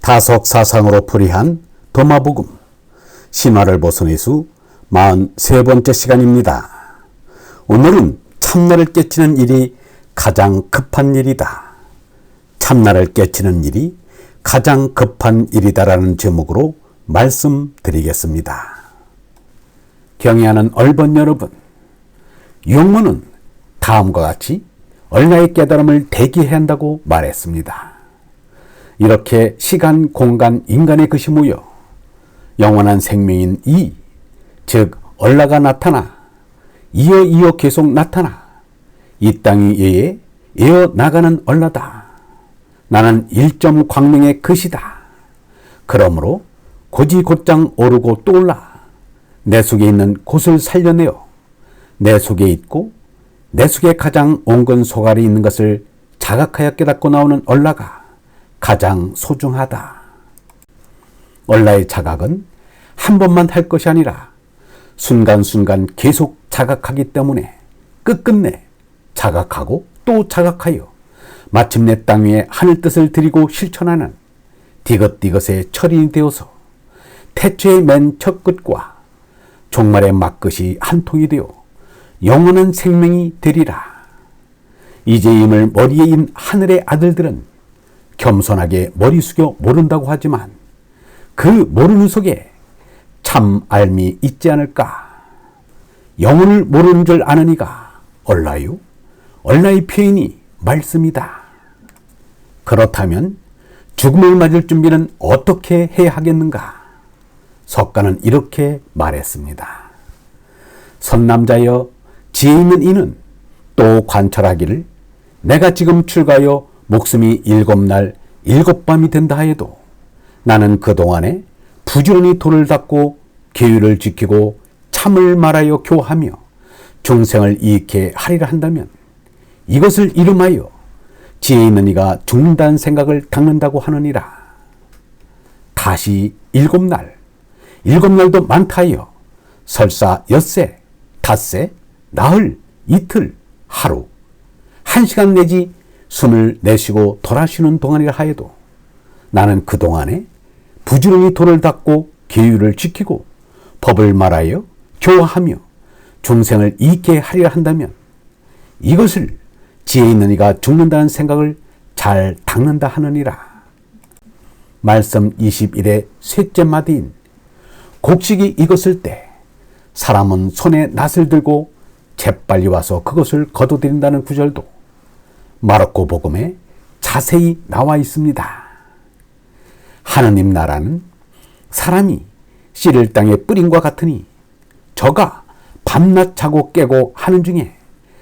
다석사상으로 풀이한 도마복음 신화를 벗어내 수 43번째 시간입니다. 오늘은 참나를 깨치는 일이 가장 급한 일이다. 참나를 깨치는 일이 가장 급한 일이다라는 제목으로 말씀드리겠습니다. 경애하는 얼번 여러분, 용모는 다음과 같이 얼라의 깨달음을 대기해야 한다고 말했습니다. 이렇게 시간, 공간, 인간의 것이 모여 영원한 생명인 이, 즉 얼라가 나타나 이어 계속 나타나 이 땅이 얘에 에어 나가는 얼라다. 나는 일점 광명의 것이다. 그러므로 고지 곧장 오르고 또 올라 내 속에 있는 곳을 살려내어 내 속에 있고 내 속에 가장 온건 소갈이 있는 것을 자각하여 깨닫고 나오는 얼라가 가장 소중하다. 얼라의 자각은 한 번만 할 것이 아니라 순간순간 계속 자각하기 때문에 끝끝내 자각하고 또 자각하여 마침내 땅 위에 하늘 뜻을 드리고 실천하는 디귿디귿의 철인이 되어서 태초의 맨 첫 끝과 종말의 막끝이 한 통이 되어 영원한 생명이 되리라. 이제 임을 머리에 인 하늘의 아들들은 겸손하게 머리 숙여 모른다고 하지만 그 모르는 속에 참 알미 있지 않을까. 영혼을 모르는 줄 아는 이가 얼라요? 얼라의 표현이 말씀이다. 그렇다면 죽음을 맞을 준비는 어떻게 해야 하겠는가? 석가는 이렇게 말했습니다. 선남자여 지혜 있는 이는 또 관철하기를 내가 지금 출가하여 목숨이 7날 7밤이 된다 하여도 나는 그동안에 부지런히 도를 닦고 계율을 지키고 참을 말하여 교하며 중생을 이익해 하리라 한다면 이것을 이름하여 지혜 있는 이가 죽는다는 생각을 닦는다고 하느니라. 다시 7날 7날도 많다 하여 설사 엿새, 닷새, 나흘, 이틀, 하루 1시간 내지 숨을 내쉬고 돌아쉬는 동안이라 하여도 나는 그동안에 부지런히 도를 닦고 계율을 지키고 법을 말하여 교화하며 중생을 이익게 하리라 한다면 이것을 지혜 있는 이가 죽는다는 생각을 잘 닦는다 하느니라. 말씀 21의 셋째 마디인 곡식이 익었을 때 사람은 손에 낫을 들고 재빨리 와서 그것을 거둬들인다는 구절도 마르코 복음에 자세히 나와 있습니다. 하느님 나라는 사람이 씨를 땅에 뿌린과 같으니 저가 밤낮 자고 깨고 하는 중에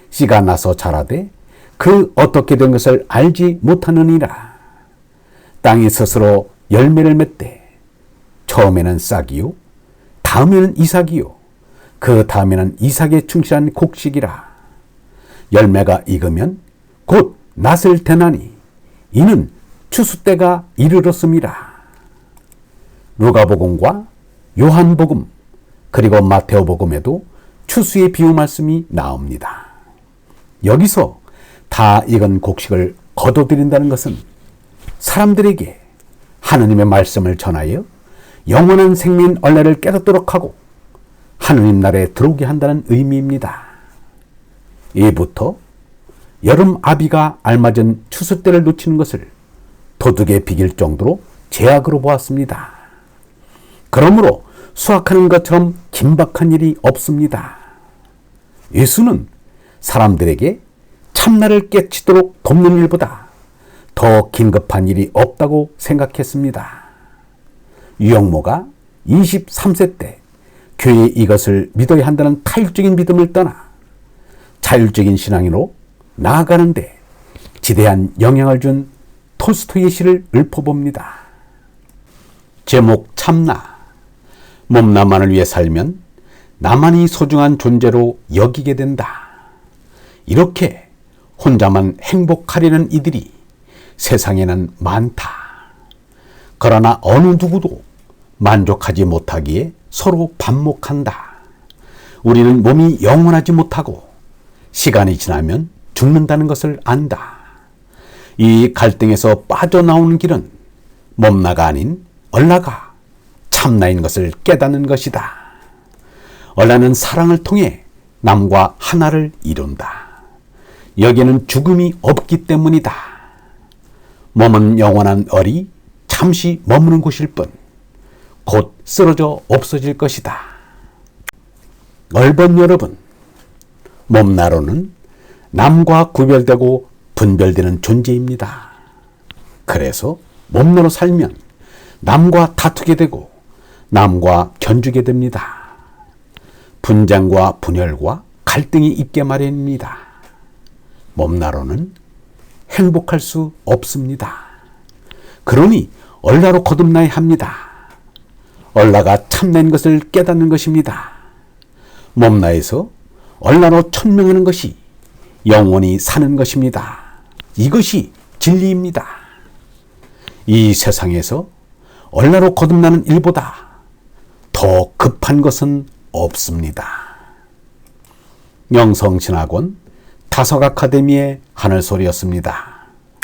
씨가 나서 자라되 그 어떻게 된 것을 알지 못하느니라. 땅이 스스로 열매를 맺되 처음에는 싹이요 다음에는 이삭이요 그 다음에는 이삭에 충실한 곡식이라. 열매가 익으면 곧 낫을 대나니 이는 추수 때가 이르렀음이라. 누가복음과 요한복음 그리고 마테오복음에도 추수의 비유 말씀이 나옵니다. 여기서 다 익은 곡식을 거둬들인다는 것은 사람들에게 하느님의 말씀을 전하여 영원한 생명인 얼라를 깨닫도록 하고 하느님 나라에 들어오게 한다는 의미입니다. 이부터 여름 아비가 알맞은 추수 때를 놓치는 것을 도둑에 비길 정도로 제약으로 보았습니다. 그러므로 수확하는 것처럼 긴박한 일이 없습니다. 예수는 사람들에게 참나를 깨치도록 돕는 일보다 더 긴급한 일이 없다고 생각했습니다. 유영모가 23세 때 교회에 이것을 믿어야 한다는 타율적인 믿음을 떠나 자율적인 신앙으로 나아가는데 지대한 영향을 준 톨스토이의 시를 읊어봅니다. 제목 참나. 몸 나만을 위해 살면 나만이 소중한 존재로 여기게 된다. 이렇게 혼자만 행복하려는 이들이 세상에는 많다. 그러나 어느 누구도 만족하지 못하기에 서로 반목한다. 우리는 몸이 영원하지 못하고 시간이 지나면 죽는다는 것을 안다. 이 갈등에서 빠져나오는 길은 몸나가 아닌 얼라가 참나인 것을 깨닫는 것이다. 얼라는 사랑을 통해 남과 하나를 이룬다. 여기에는 죽음이 없기 때문이다. 몸은 영원한 얼이 잠시 머무는 곳일 뿐 곧 쓰러져 없어질 것이다. 얼번 여러분, 몸나로는 남과 구별되고 분별되는 존재입니다. 그래서 몸나로 살면 남과 다투게 되고 남과 견주게 됩니다. 분쟁과 분열과 갈등이 있게 마련입니다. 몸나로는 행복할 수 없습니다. 그러니 얼라로 거듭나야 합니다. 얼라가 참된 것을 깨닫는 것입니다. 몸나에서 얼라로 천명하는 것이 영원히 사는 것입니다. 이것이 진리입니다. 이 세상에서 얼라로 거듭나는 일보다 더 급한 것은 없습니다. 영성신학원 다석아카데미의 하늘소리였습니다.